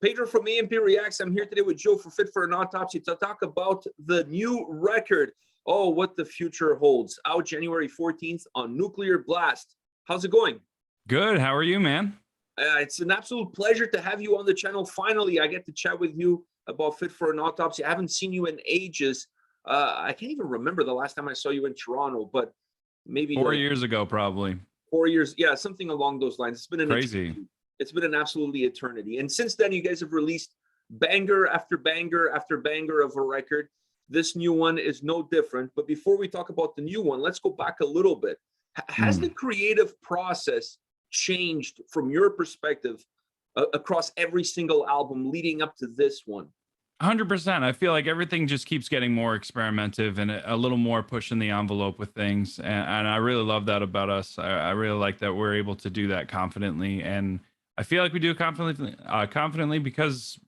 Pedro from A&P-Reacts. I'm here today with Joe for Fit for an Autopsy to talk about the new record. Oh, what the future holds. Out January 14th on Nuclear Blast. How's it going? Good. How are you, man? It's an absolute pleasure to have you on the channel. Finally, I get to chat with you about Fit for an Autopsy. I haven't seen you in ages. I can't even remember the last time I saw you in Toronto, but maybe 4 years ago, probably. 4 years. Yeah, something along those lines. It's been an Crazy. Eternity. It's been an absolutely eternity. And since then, you guys have released banger after banger after banger of a record. This new one is no different. But before we talk about the new one, let's go back a little bit. Has the creative process changed from your perspective across every single album leading up to this one? 100%. I feel like everything just keeps getting more experimentative and a little more pushing the envelope with things. And I really love that about us. I really like that we're able to do that confidently. And I feel like we do it confidently because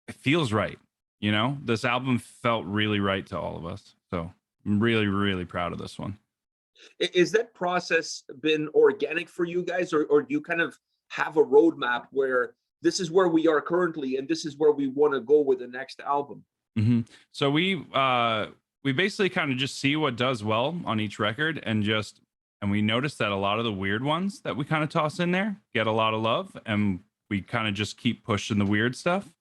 it feels right. You know, this album felt really right to all of us. So I'm really, really proud of this one. Is that process been organic for you guys, or do you kind of have a roadmap where this is where we are currently and this is where we want to go with the next album? So we basically kind of just see what does well on each record and we notice that a lot of the weird ones that we kind of toss in there get a lot of love, and we kind of just keep pushing the weird stuff.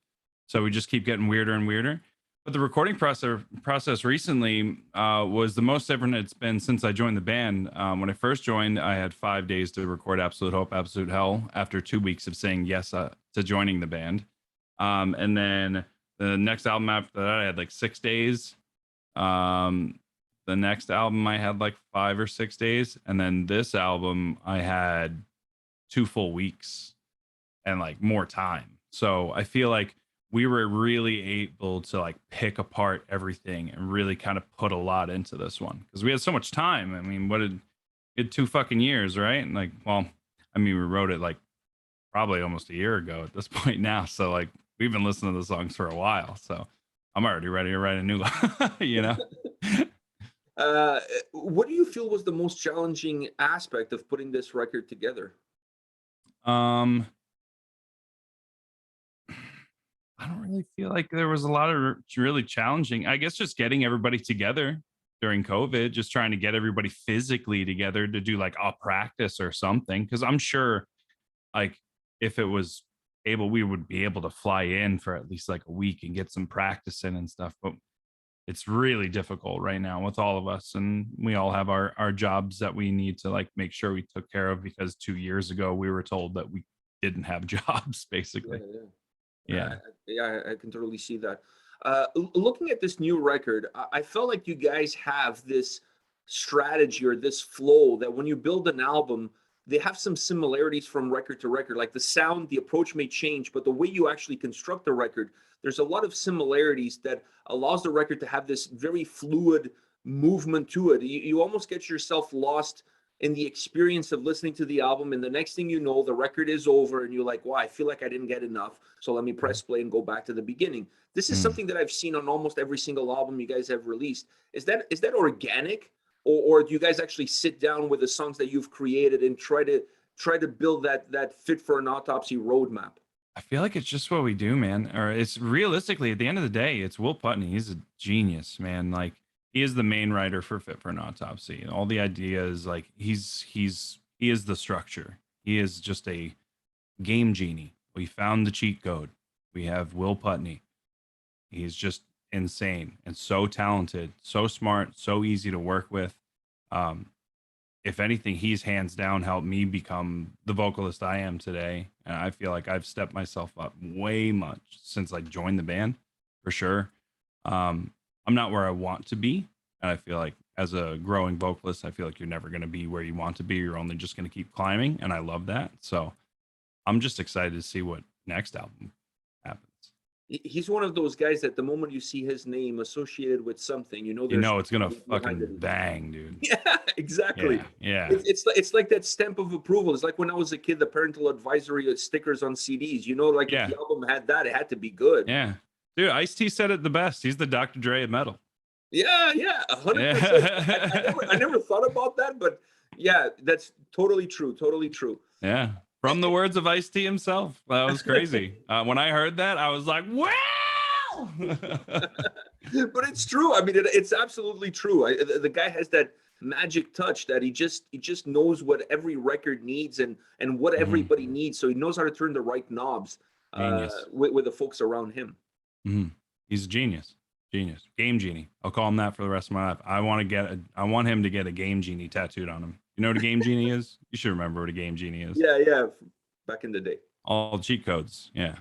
So we just keep getting weirder and weirder. But the recording process recently was the most different it's been since I joined the band. When I first joined, I had 5 days to record Absolute Hope, Absolute Hell after 2 weeks of saying yes to joining the band. And then the next album after that, I had like 6 days. The next album, I had like 5 or 6 days. And then this album, I had 2 full weeks and like more time. So I feel like we were really able to like pick apart everything and really kind of put a lot into this one because we had so much time. I mean, we had 2 fucking years, right? And like, well, I mean, we wrote it like probably almost a year ago at this point now. So like, we've been listening to the songs for a while. So I'm already ready to write a new one, you know? What do you feel was the most challenging aspect of putting this record together? I don't really feel like there was a lot of really challenging. I guess just getting everybody together during COVID, just trying to get everybody physically together to do like a practice or something. Because I'm sure, like, if it was able, we would be able to fly in for at least like a week and get some practice in and stuff. But it's really difficult right now with all of us, and we all have our jobs that we need to like make sure we took care of because 2 years ago we were told that we didn't have jobs, basically. Yeah, I can totally see that. Looking at this new record, I felt like you guys have this strategy or this flow that when you build an album, they have some similarities from record to record. Like the sound, the approach may change, but the way you actually construct the record, there's a lot of similarities that allows the record to have this very fluid movement to it. You almost get yourself lost in the experience of listening to the album, and the next thing you know, the record is over and you're like, wow, I feel like I didn't get enough, so let me press play and go back to the beginning. This is something that I've seen on almost every single album you guys have released. Is that organic, or do you guys actually sit down with the songs that you've created and try to build that Fit for an Autopsy roadmap? I feel like it's just what we do, man. Or it's realistically at the end of the day, it's Will Putney. He's a genius, man. Like, he is the main writer for Fit for an Autopsy. And all the ideas, like he is the structure. He is just a game genie. We found the cheat code. We have Will Putney. He's just insane and so talented, so smart, so easy to work with. If anything, he's hands down helped me become the vocalist I am today. And I feel like I've stepped myself up way much since I joined the band, for sure. I'm not where I want to be. And I feel like as a growing vocalist, I feel like you're never going to be where you want to be. You're only just going to keep climbing. And I love that. So I'm just excited to see what next album happens. He's one of those guys that the moment you see his name associated with something, you know it's going to fucking bang, dude. Yeah, exactly. Yeah. It's like that stamp of approval. It's like when I was a kid, the parental advisory stickers on CDs, you know, like if the album had that, it had to be good. Yeah. Dude, Ice-T said it the best. He's the Dr. Dre of metal. Yeah, 100%. I never thought about that, but yeah, that's totally true. Totally true. Yeah, From the words of Ice-T himself. That was crazy. When I heard that, I was like, wow. But it's true. I mean, it's absolutely true. The guy has that magic touch that he just knows what every record needs and what everybody needs. So he knows how to turn the right knobs with the folks around him. He's a genius. Game genie. I'll call him that for the rest of my life. I want him to get a game genie tattooed on him. You know what a game genie is? You should remember what a game genie is. Yeah. Back in the day. All cheat codes. Yeah.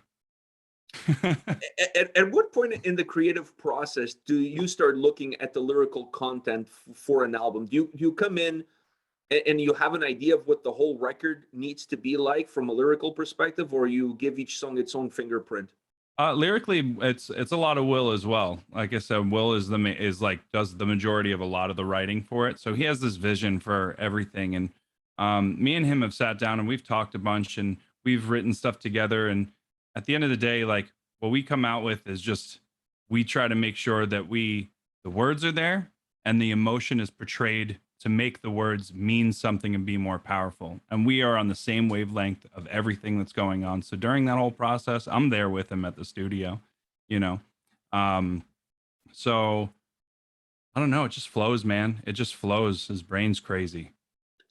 At what point in the creative process do you start looking at the lyrical content for an album? Do you come in and you have an idea of what the whole record needs to be like from a lyrical perspective, or you give each song its own fingerprint? Lyrically, it's a lot of Will as well. Like I said, Will does the majority of a lot of the writing for it. So he has this vision for everything. And me and him have sat down and we've talked a bunch and we've written stuff together. And at the end of the day, like what we come out with is just, we try to make sure that the words are there and the emotion is portrayed to make the words mean something and be more powerful. And we are on the same wavelength of everything that's going on. So during that whole process, I'm there with him at the studio, you know? So I don't know. It just flows, man. It just flows. His brain's crazy.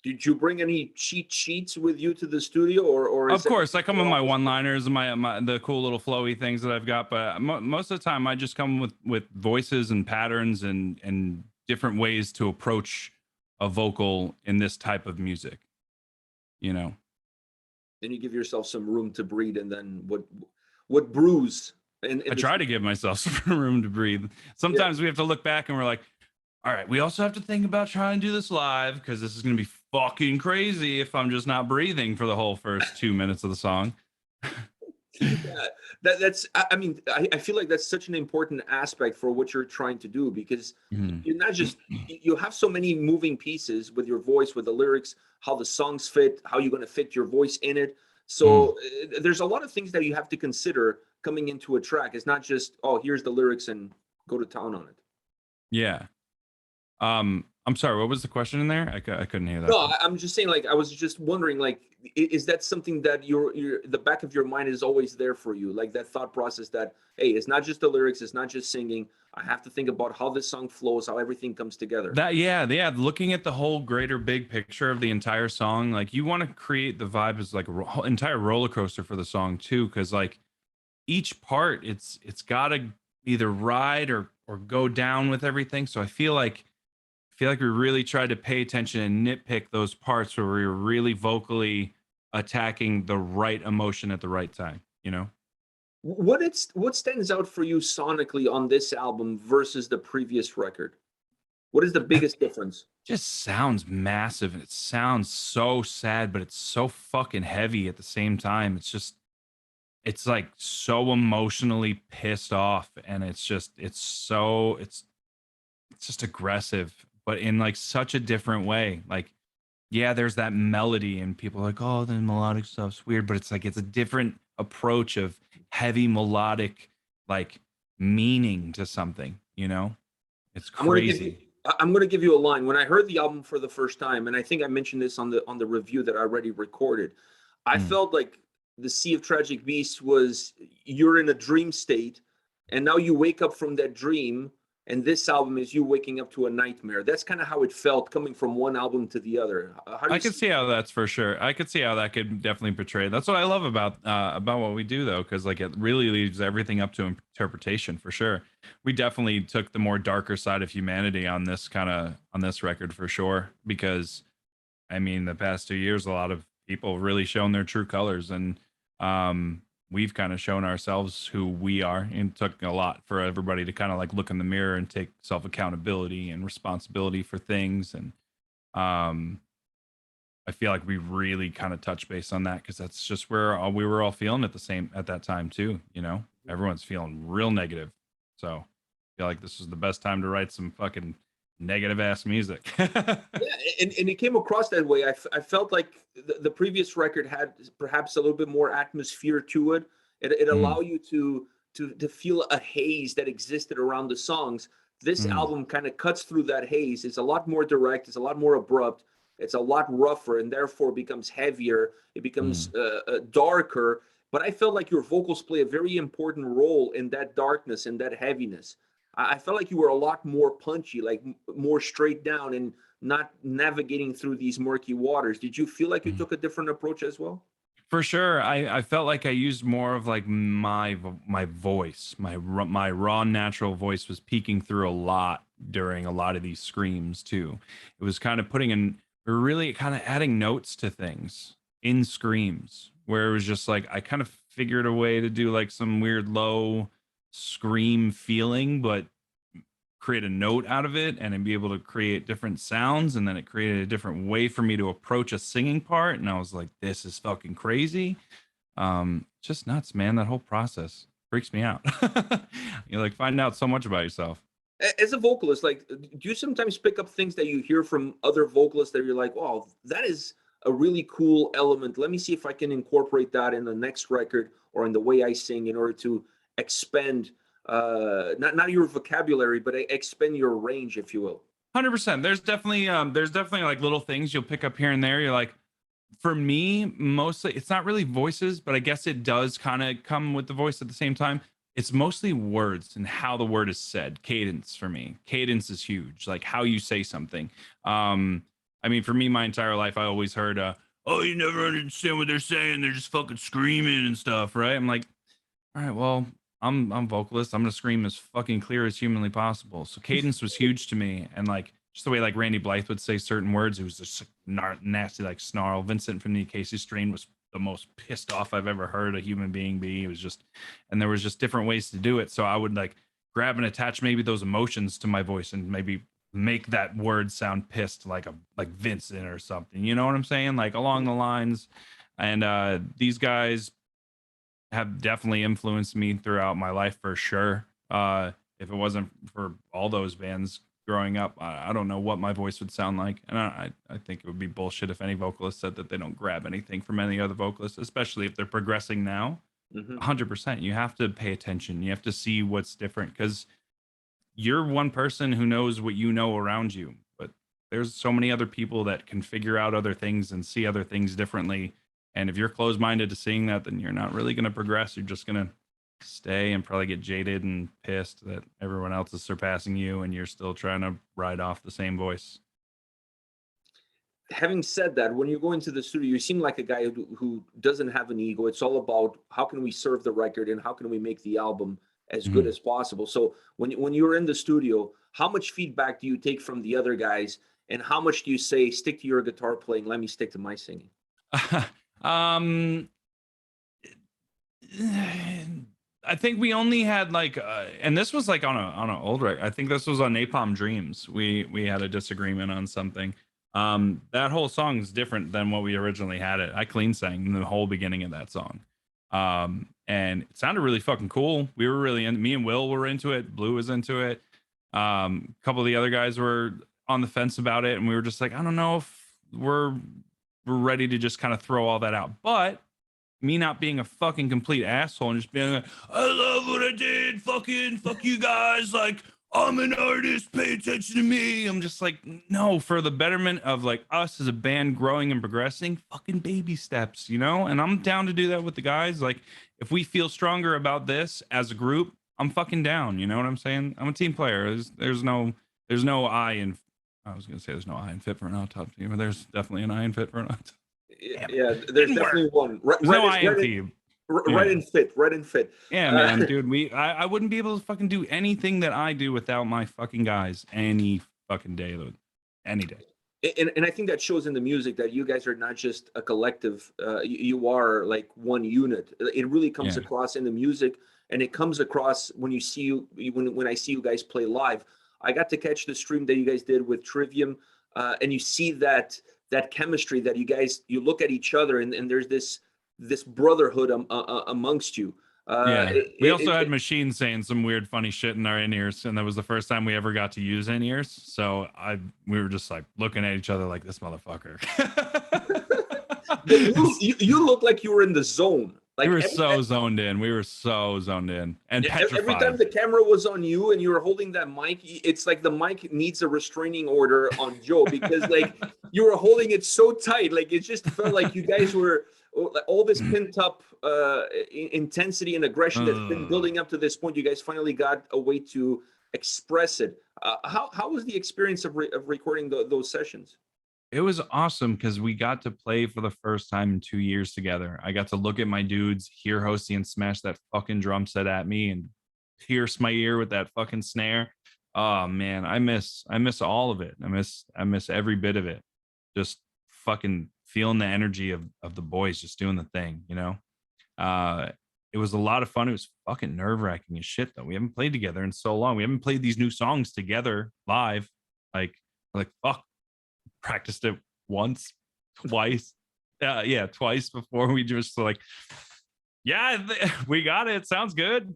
Did you bring any cheat sheets with you to the studio, or of course I come with my one-liners and my the cool little flowy things that I've got, but most of the time I just come with voices and patterns and different ways to approach a vocal in this type of music, you know. Then you give yourself some room to breathe, and then what brews. And I try to give myself some room to breathe. Sometimes we have to look back and we're like, all right, we also have to think about trying to do this live because this is going to be fucking crazy if I'm just not breathing for the whole first 2 minutes of the song. Yeah, I feel like that's such an important aspect for what you're trying to do, because you're not just, you have so many moving pieces with your voice, with the lyrics, how the songs fit, how you're going to fit your voice in it. So there's a lot of things that you have to consider coming into a track. It's not just, oh, here's the lyrics and go to town on it. Yeah. I'm sorry, what was the question in there? I couldn't hear that. No, I'm just saying, like, I was just wondering, like, is that something that you're the back of your mind is always there for you? Like that thought process that, hey, it's not just the lyrics, it's not just singing. I have to think about how this song flows, how everything comes together. Yeah. Looking at the whole greater big picture of the entire song, like you want to create the vibe as like a entire roller coaster for the song too, because like each part, it's got to either ride or go down with everything. So I feel like we really tried to pay attention and nitpick those parts where we were really vocally attacking the right emotion at the right time, you know? What stands out for you sonically on this album versus the previous record? What is the biggest difference? Just sounds massive and it sounds so sad, but it's so fucking heavy at the same time. It's like so emotionally pissed off, and it's just aggressive, but in like such a different way. Like, yeah, there's that melody and people are like, oh, the melodic stuff's weird, but it's like it's a different approach of heavy melodic like meaning to something, you know? It's crazy. I'm going to give you a line. When I heard the album for the first time, and I think I mentioned this on the review that I already recorded, I felt like the Sea of Tragic Beasts was, you're in a dream state and now you wake up from that dream, and this album is you waking up to a nightmare. That's kind of how it felt coming from one album to the other. I could see how that's for sure. I could see how that could definitely portray. That's what I love about what we do, though, because like it really leaves everything up to interpretation for sure. We definitely took the more darker side of humanity on this record for sure, because I mean the past 2 years a lot of people really shown their true colors, and we've kind of shown ourselves who we are, and it took a lot for everybody to kind of like look in the mirror and take self accountability and responsibility for things. And I feel like we really kind of touch base on that, because that's just where we were all feeling at that time too. You know, everyone's feeling real negative, so I feel like this was the best time to write some fucking negative ass music. Yeah, and it came across that way. I felt like the previous record had perhaps a little bit more atmosphere to it. It allowed you to feel a haze that existed around the songs. This album kind of cuts through that haze. It's a lot more direct. It's a lot more abrupt. It's a lot rougher, and therefore becomes heavier. It becomes darker. But I felt like your vocals play a very important role in that darkness and that heaviness. I felt like you were a lot more punchy, like more straight down, and not navigating through these murky waters. Did you feel like you took a different approach as well? For sure. I felt like I used more of like my voice, my raw natural voice was peeking through a lot during a lot of these screams too. It was kind of putting in, we were really kind of adding notes to things in screams where it was just like I kind of figured a way to do like some weird low scream feeling, but create a note out of it and then be able to create different sounds, and then it created a different way for me to approach a singing part, and I was like, this is fucking crazy. Just nuts, man. That whole process freaks me out. You like find out so much about yourself. As a vocalist, like, do you sometimes pick up things that you hear from other vocalists that you're like, oh, that is a really cool element, let me see if I can incorporate that in the next record or in the way I sing, in order to expand not your vocabulary, but expand your range, if you will? 100%. There's definitely like little things you'll pick up here and there. You're like, for me, mostly it's not really voices, but I guess it does kind of come with the voice at the same time. It's mostly words and how the word is said. Cadence for me. Cadence is huge. Like how you say something. I mean, for me, my entire life, I always heard, "Oh, you never understand what they're saying. They're just fucking screaming and stuff," right? I'm like, all right, well, I'm vocalist. I'm gonna scream as fucking clear as humanly possible. So cadence was huge to me, and like just the way like Randy Blythe would say certain words, it was just nasty like snarl. Vincent from the Acacia Strain was the most pissed off I've ever heard a human being be. It was just, and there was just different ways to do it. So I would like grab and attach maybe those emotions to my voice and maybe make that word sound pissed like Vincent or something. You know what I'm saying? Like along the lines. And these guys have definitely influenced me throughout my life for sure. If it wasn't for all those bands growing up, I don't know what my voice would sound like. And I think it would be bullshit if any vocalist said that they don't grab anything from any other vocalist, especially if they're progressing now. 100%. You have to pay attention. You have to see what's different, because you're one person who knows what you know around you, but there's so many other people that can figure out other things and see other things differently. And if you're closed-minded to seeing that, then you're not really going to progress. You're just going to stay and probably get jaded and pissed that everyone else is surpassing you and you're still trying to ride off the same voice. Having said that, when you go into the studio, you seem like a guy who doesn't have an ego. It's all about how can we serve the record and how can we make the album as good as possible. So when you're in the studio, how much feedback do you take from the other guys, and how much do you say, stick to your guitar playing, let me stick to my singing? I think we only had like and this was like on an old record. I think this was on Napalm Dreams. We had a disagreement on something. That whole song is different than what we originally had it. I clean sang the whole beginning of that song. And it sounded really fucking cool. We were really in, me and Will were into it. Blue was into it. A couple of the other guys were on the fence about it, and we were just like, I don't know if we're ready to just kind of throw all that out. But me not being a fucking complete asshole and just being like, I love what I did, fucking fuck you guys, like I'm an artist, pay attention to me. I'm just like, no, for the betterment of like us as a band growing and progressing, fucking baby steps, you know? And I'm down to do that with the guys. Like if we feel stronger about this as a group, I'm fucking down. You know what I'm saying? I'm a team player. There's no I in, I was gonna say there's no I in fit for an autopsy, but there's definitely an I in fit for an autopsy. Yeah, there's definitely one. Right in fit. Yeah, man, dude. I wouldn't be able to fucking do anything that I do without my fucking guys any fucking day, any day. And I think that shows in the music that you guys are not just a collective. You are like one unit. It really comes across in the music, and it comes across when you see when I see you guys play live. I got to catch the stream that you guys did with Trivium, and you see that chemistry that you look at each other, and there's this brotherhood amongst you. We also had Machine saying some weird funny shit in our in-ears, and that was the first time we ever got to use in-ears. So we were just like looking at each other like, this motherfucker. you look like you were in the zone. Like we were so zoned in. We were so zoned in and petrified. Every time the camera was on you and you were holding that mic, it's like the mic needs a restraining order on Joe, because like you were holding it so tight, like it just felt like you guys were all this pent up intensity and aggression that's been building up to this point. You guys finally got a way to express it. How was the experience of recording those sessions? It was awesome because we got to play for the first time in 2 years together. I got to look at my dudes, hear Hosty smash that fucking drum set at me and pierce my ear with that fucking snare. Oh man, I miss all of it. I miss every bit of it. Just fucking feeling the energy of the boys just doing the thing, you know? It was a lot of fun. It was fucking nerve-wracking as shit though. We haven't played together in so long. We haven't played these new songs together live. Like fuck. Practiced it once, twice. Yeah, twice before we just like, yeah, we got it. Sounds good.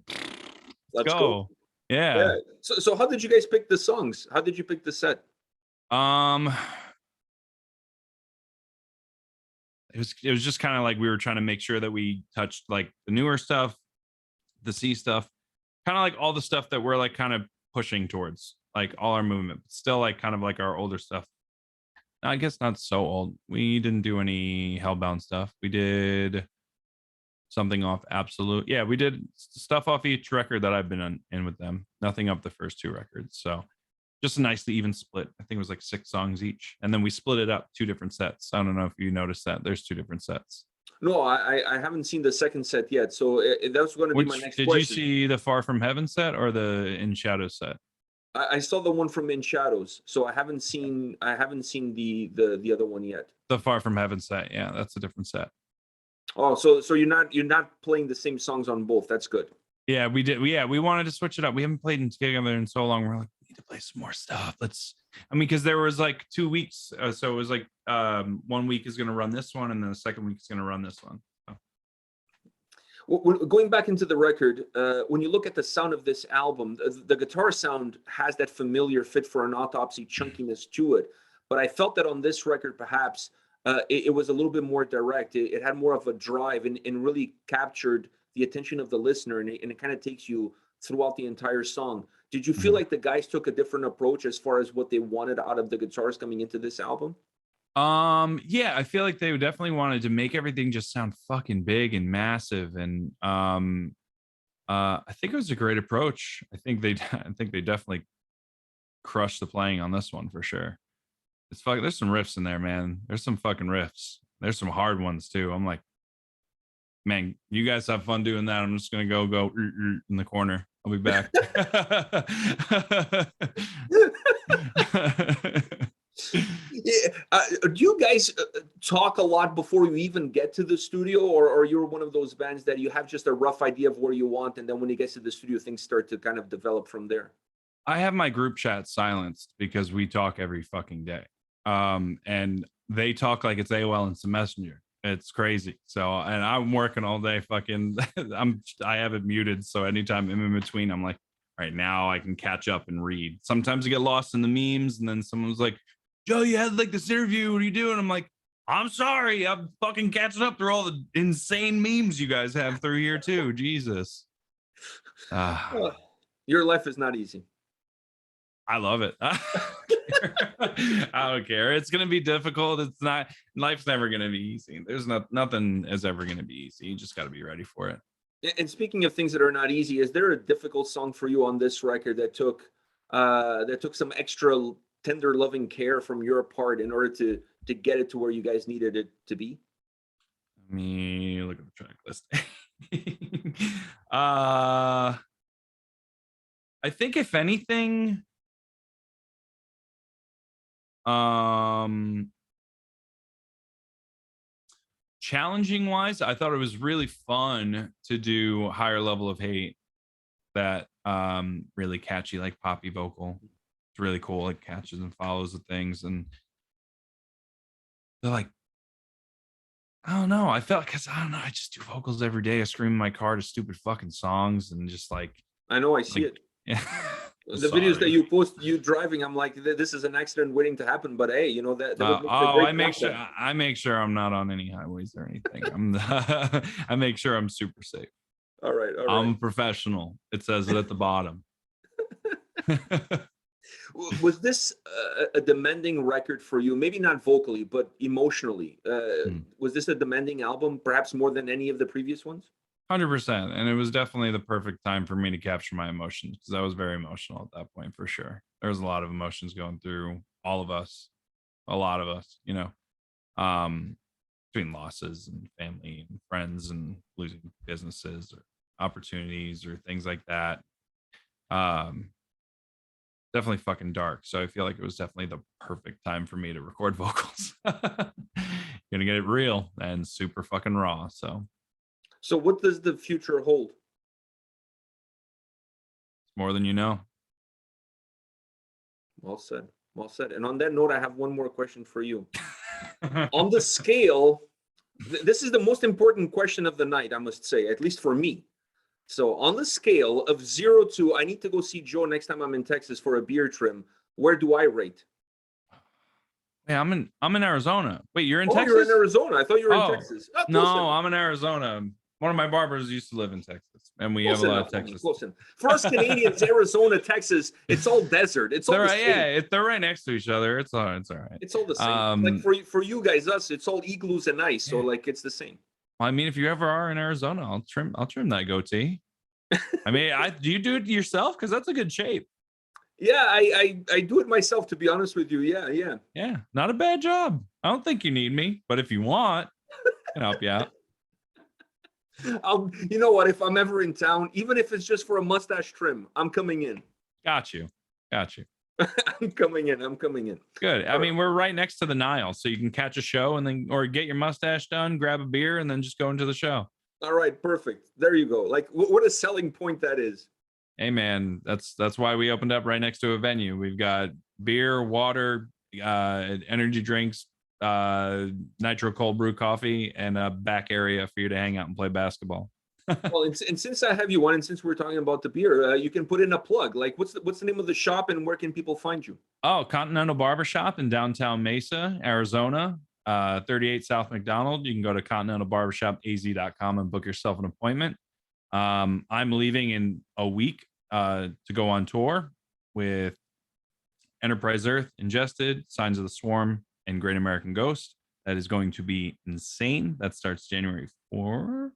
Let's go. Yeah. So how did you guys pick the songs? How did you pick the set? It was just kind of like we were trying to make sure that we touched like the newer stuff, the C stuff, kind of like all the stuff that we're like kind of pushing towards, like all our movement, but still like kind of like our older stuff. I guess not so old. We didn't do any Hellbound stuff. We did something off Absolute. Yeah, we did stuff off each record that I've been in with them. Nothing up the first 2 records. So just a nicely even split. I think it was like 6 songs each. And then we split it up 2 different sets. I don't know if you noticed that. There's 2 different sets. No, I haven't seen the second set yet. So that's going to be my next question. Did you see the Far From Heaven set or the In Shadow set? I saw the one from In Shadows, so I haven't seen the other one yet. The Far From Heaven set, yeah, that's a different set. Oh, so you're not playing the same songs on both. That's good. Yeah, we did. Yeah, we wanted to switch it up. We haven't played together in so long. We're like, we need to play some more stuff. Because there was like 2 weeks, so it was like 1 week is going to run this one, and then the second week is going to run this one. So. Going back into the record, when you look at the sound of this album, the guitar sound has that familiar fit for an Autopsy chunkiness to it. But I felt that on this record, perhaps it was a little bit more direct. It had more of a drive and really captured the attention of the listener, and it kind of takes you throughout the entire song. Did you feel like the guys took a different approach as far as what they wanted out of the guitars coming into this album? Yeah, I feel like they definitely wanted to make everything just sound fucking big and massive, and I think it was a great approach. I think they definitely crushed the playing on this one for sure. It's fucking, there's some riffs in there, man. There's some fucking riffs. There's some hard ones too. I'm like, man, you guys have fun doing that. I'm just gonna go in the corner. I'll be back. Yeah. Do you guys talk a lot before you even get to the studio, or you're one of those bands that you have just a rough idea of where you want, and then when you get to the studio, things start to kind of develop from there? I have my group chat silenced because we talk every fucking day. And they talk like it's AOL Instant Messenger. It's crazy. So, and I'm working all day fucking, I have it muted. So anytime I'm in between, I'm like, right now I can catch up and read. Sometimes I get lost in the memes, and then someone's like, Joe, you had like this interview. What are you doing? I'm like, I'm sorry. I'm fucking catching up through all the insane memes you guys have through here too. Jesus. Your life is not easy. I love it. I don't care. It's gonna be difficult. It's not. Life's never gonna be easy. There's nothing is ever gonna be easy. You just got to be ready for it. And speaking of things that are not easy, is there a difficult song for you on this record that took some extra tender, loving care from your part in order to get it to where you guys needed it to be? Let me look at the track list. I think if anything, challenging wise, I thought it was really fun to do Higher Level of Hate. That really catchy, like poppy vocal. It's really cool. It catches and follows the things, and they're like, I don't know. I felt because I don't know. I just do vocals every day. I scream in my car to stupid fucking songs, and just like I know I see it. Yeah. The videos that you post, you driving, I'm like, this is an accident waiting to happen. But hey, you know that. I make sure I'm not on any highways or anything. I make sure I'm super safe. All right. I'm professional. It says it at the bottom. Was this a demanding record for you? Maybe not vocally, but emotionally. Was this a demanding album, perhaps more than any of the previous ones? 100%. And it was definitely the perfect time for me to capture my emotions because I was very emotional at that point for sure. There was a lot of emotions going through all of us, a lot of us, um, between losses and family and friends and losing businesses or opportunities or things like that. Um, Definitely fucking dark. So I feel like it was definitely the perfect time for me to record vocals. Gonna get it real and super fucking raw. So So what does the future hold? it's more than you know. Well said. Well said. And on that note, I have one more question for you. On the scale, this is the most important question of the night, I must say, at least for me. So on the scale of 0 to, I need to go see Joe next time I'm in Texas for a beer trim. Where do I rate? Yeah, I'm in Arizona. Wait, you're in Oh, Texas? you're in Arizona. I thought you were in Oh, Texas. Oh, no, close in. I'm in Arizona. One of my barbers used to live in Texas, and we Close have a lot enough, of homie, Texas. close in. For us Canadians, Arizona, Texas, it's all desert. It's all They're the right, same. yeah, they're right next to each other. It's all right. It's all the same. Like for you guys, us, it's all igloos and ice. So Yeah. like it's the same. I mean, if you ever are in Arizona, I'll trim that goatee. I mean, do you do it yourself? Because that's a good shape. Yeah, I do it myself, to be honest with you. Yeah. Yeah, not a bad job. I don't think you need me, but if you want, I can help you out. You know what? If I'm ever in town, even if it's just for a mustache trim, I'm coming in. Got you. I'm coming in. Good. I mean, we're right next to the Nile, so you can catch a show and then, or get your mustache done, grab a beer, and then just go into the show. All right, perfect. There you go. Like, what a selling point that is. Hey, man, that's why we opened up right next to a venue. We've got beer, water, energy drinks, nitro cold brew coffee, and a back area for you to hang out and play basketball. Well, and since I have you on, and since we're talking about the beer, you can put in a plug. Like, what's the name of the shop, and where can people find you? Oh, Continental Barbershop in downtown Mesa, Arizona, 38 South McDonald. You can go to continentalbarbershopaz.com and book yourself an appointment. I'm leaving in a week to go on tour with Enterprise Earth, Ingested, Signs of the Swarm, and Great American Ghost. That is going to be insane. That starts January 4th,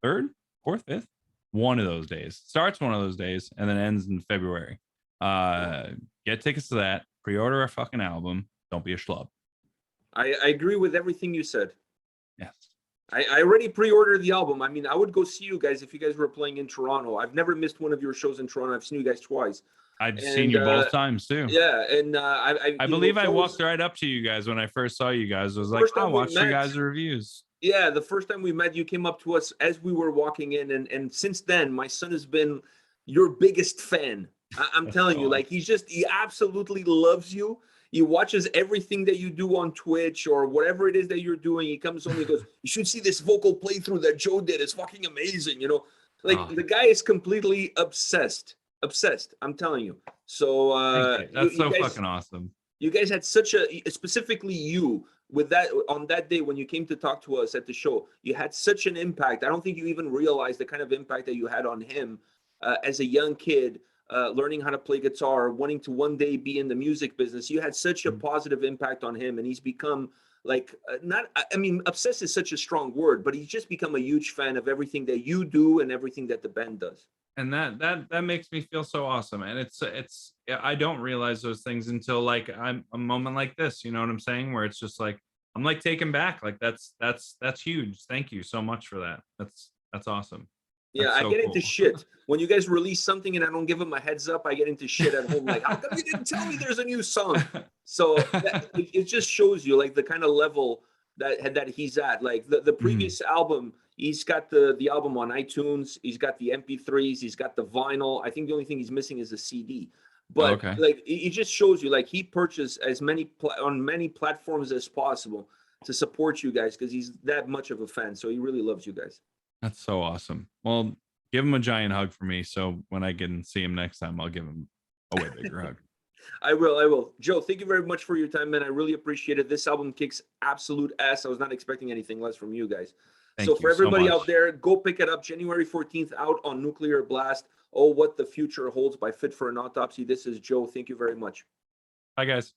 3rd, 4th, 5th. One of those days. Starts one of those days and then ends in February. Get tickets to that. Pre-order a fucking album. Don't be a schlub. I agree with everything you said. Yes. I already pre-ordered the album. I mean, I would go see you guys if you guys were playing in Toronto. I've never missed one of your shows in Toronto. I've seen you guys twice. I've seen you both times too. Yeah, and I believe I walked right up to you guys when I first saw you guys. I was like, I watched your guys' reviews. Yeah, the first time we met, you came up to us as we were walking in, and since then, my son has been your biggest fan. I'm telling you, like he absolutely loves you. He watches everything that you do on Twitch or whatever it is that you're doing. He comes home, he goes, "You should see this vocal playthrough that Joe did. It's fucking amazing." The guy is completely obsessed. I'm telling you. So that's so fucking awesome. You guys had specifically you with that on that day when you came to talk to us at the show. You had such an impact. I don't think you even realized the kind of impact that you had on him as a young kid. Learning how to play guitar, wanting to one day be in the music business. You had such a positive impact on him, and he's become obsessed is such a strong word, but he's just become a huge fan of everything that you do and everything that the band does. And that makes me feel so awesome. And it's I don't realize those things until like I'm a moment like this, you know what I'm saying? Where it's just like, I'm like taken back. Like that's huge. Thank you so much for that. That's awesome. Yeah, I get into shit when you guys release something and I don't give them a heads up. I get into shit at home, like, how come you didn't tell me there's a new song? So it just shows you like the kind of level that he's at. Like the previous album, he's got the album on iTunes. He's got the MP3s. He's got the vinyl. I think the only thing he's missing is a CD. But like it just shows you like he purchased as many on many platforms as possible to support you guys because he's that much of a fan. So he really loves you guys. That's so awesome. Well, give him a giant hug for me. So when I can see him next time, I'll give him a way bigger hug. I will. Joe, thank you very much for your time, man. I really appreciate it. This album kicks absolute ass. I was not expecting anything less from you guys. So for everybody out there, go pick it up. January 14th out on Nuclear Blast. Oh, what the future holds by Fit for an Autopsy. This is Joe. Thank you very much. Bye, guys.